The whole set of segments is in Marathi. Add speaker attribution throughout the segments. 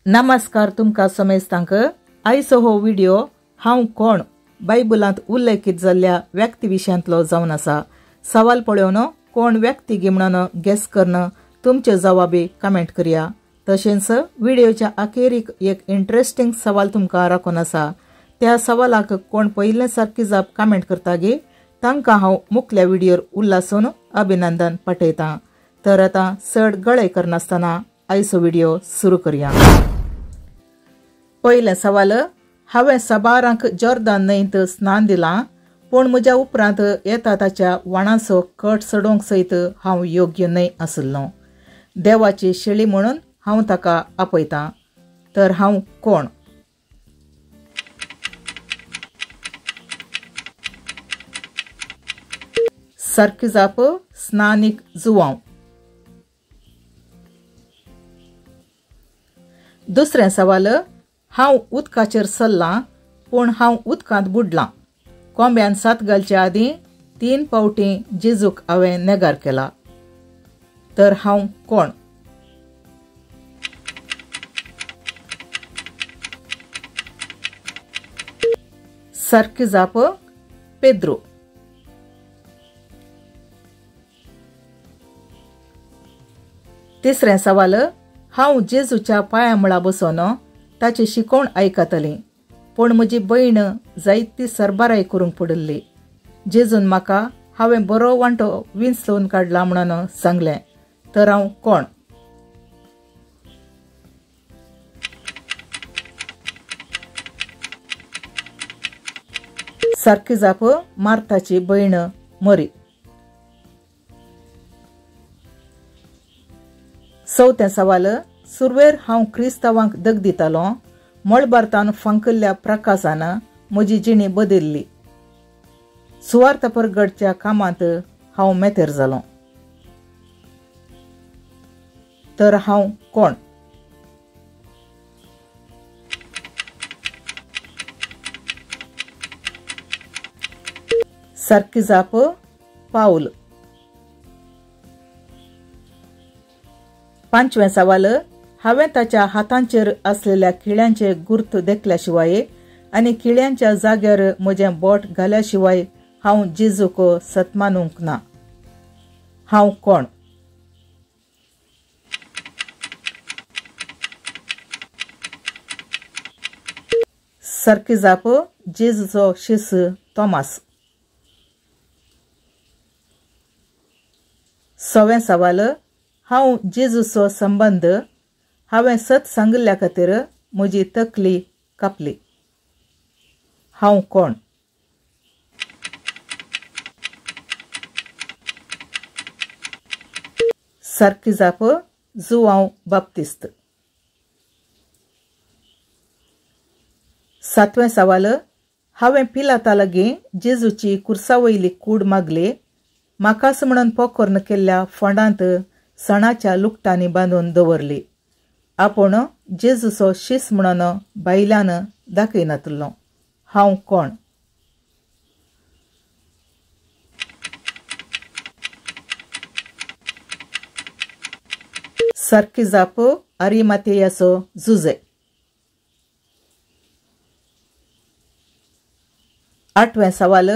Speaker 1: नमस्कार तुमका समेस्तांक आयचो हो व्हिडिओ हांव कोण बायबलांत उल्लेखित जाल्ल्या व्यक्ती विशयांतलो जावन आसा। सवाल पळोवन कोण व्यक्ती गे म्हणून गेस करन तुमचे जवाबी कमेंट करया। तशेंच व्हिडिओच्या अखेरीक एक इंटरेस्टिंग सवाल तुमकां राखून आसा। त्या सवालाक कोण पयले सारकी जाप कमेंट करता गे तांकां हांव मुखल्या व्हिडिओर उल्हासून अभिनंदन पाठयतां। तर आतां चड गळे करनासतना आयचो व्हिडिओ सुरू करया। पयले सवाल, हांवें साबारांक जॉर्दान न्हंयेंत स्नान दिलां, पूण म्हज्या उपरांत येता ताच्या व्हाळाचो कट सोडोवंक सयत हांव योग्य न्हय आसलो। देवाची शेळी म्हणून हांव ताका आपयतां। तर हांव कोण? सारकी जाप स्नानीक जुवांव। दुसरें सवाल, हांव उदकाचेर सरलां, पूण हांव उदकांत बुडलां। कोंब्यान सात घालच्या आदीं 3 फावटी जेजूक हांवें नेगार केला। तर हांव कोण? सारकी जाप पेद्रो। तिसरें सवाल, हांव जेजूच्या पांया मुळा बसोन ताची शिकवण आयकतलें, पूण म्हजी भयण जायती सरबाराय करूंक पडली। जेजून म्हाका हांवें बरो वांटो विंचलोवन काडला म्हणून सांगलें। तर हांव कोण? सारकी जाप मार्थाची भयण मरी। चवथें सवाल, सुरवेर हांव क्रिस्तांवांक दग दितालो, मळबारतान फंकल्ल्या प्रकाशान म्हजी जिणी बदल्ली। सुवार्थ परगडच्या कामांत हांव मेतेर जालो। तर हांव कोण? सारकी जाप पाऊल। पांचवें सवाल, हांवें ताच्या हातांचेर असलेल्या किळ्यांचे गुर्त देखल्या शिवाय आनी किळ्यांच्या जाग्यार म्हजें बोट घाल्या शिवाय हांव जेजूक सतमानूंक ना। हांव कोण? सारकी जाप जेजूचो शिस तोमास। सवें सवाल, हांव जेजूचो संबंध, हांवें सत सांगल्ल्या खातीर म्हजी तकली कापली। हांव कोण? सारकी जाप जुवांव बाप्तिस्त। सातवें सवाल, हांवें पिलाता लागीं जेजूची कुर्सावयली कूड मागली, म्हाकाच म्हणून पोखोर्न केल्ल्या फोंडांत सणाच्या लुकटांनी बांदून दवरली। आपूण जेजूचो शिस म्हणून भायल्यान दाखयनातलो। हांव कोण? सारकी जाप आरिमातेयाचो जुजे। आठवें सवाल,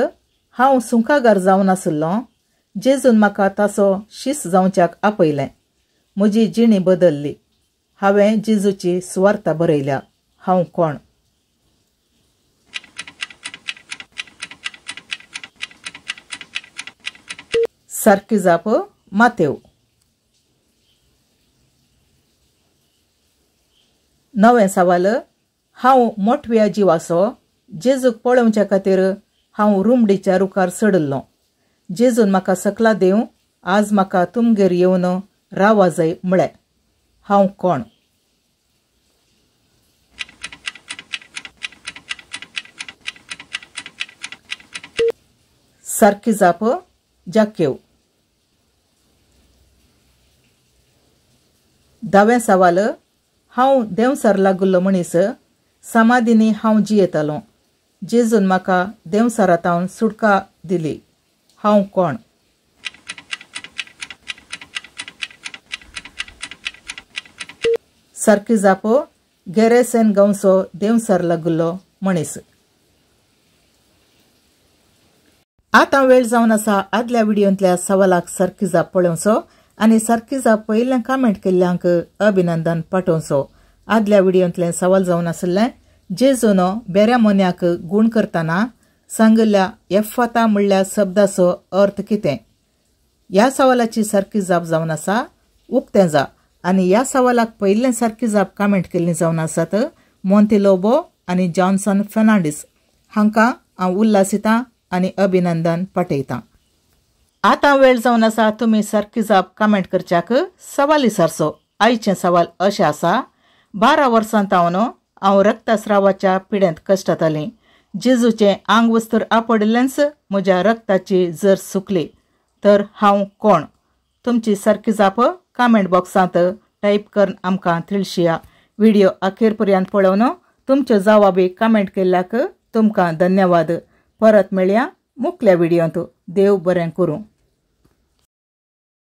Speaker 1: हांव सुंकागार जावन आसलो, जेजून म्हाका ताचो शिस जावच्याक आपयलें। म्हजी जिणी बदल्ली। हांवें जेजूची सुवार्ता बरयल्या। हांव कोण? सारकी जाप मातेव। नवें सवाल, हांव मोठव्या जिवाचो, जेजूक पळोवच्या खातीर हांव रुमडीच्या रुखार चडल्लों। जेजून म्हाका सकला देव, आज म्हाका तुमगेर येवन रावा जाय म्हळें। हांव कोण? सारकी जाप जाकेव। 10वें सवाल, हांव देंवसार लागुल्लो मनीस, समाधींनी हांव जियेतालों, जेजून म्हाका देंवसारांतावन सुटका दिली। हांव कोण? सारकी जाप गेरेसेन गांवचो देवसर लागलो मनीस. आता वेळ जावन आसा आदल्या व्हिडिओंतल्या सवालाक सारकी जाप पळोवचो आनी सारकी जाप पयिल्लें कमेंट केल्ल्यांक अभिनंदन पाठोवचो. आदल्या व्हिडिओंतलें सवाल जावन आसलें जेजूनो बेऱ्या मोन्याक गूण करतना सांगिल्ल्या एफाता म्हणल्या शब्दाचो अर्थ कितें. ह्या सवालाची सारकी जाप जावन आसा उक्तें जा. आनी ह्या सवालाक पयिल्लें सारकी जाप कमेंट केल्लीं जावन आसात मोंतिलोबो आनी जॉन्सन फेर्नांडीस. हांकां हांव उल्हासितां आनी अभिनंदन पाठयतां. आतां वेळ जावन आसा तुमी सारकी जाप कमेंट करच्याक. सवाल विचारचो. आयचें सवाल अशें आसा. 12 वर्सां तावन हांव रक्तस्रावाच्या पिडेंत कश्टातालीं. जेजूचें आंग वस्तूर आपडिल्लेंच म्हज्या रक्ताची जर सुकली तर हांव कोण. तुमची सारकी जाप कमेंट बॉक्सांत टायप करून आमकां तिळशिया. व्हिडिओ अखेर पर्यंत पळोवन तुमच्यो जवाबी कमेंट केल्ल्याक तुमकां धन्यवाद. परत मेळया मुखल्या व्हिडिओंत. देव बरें करूं.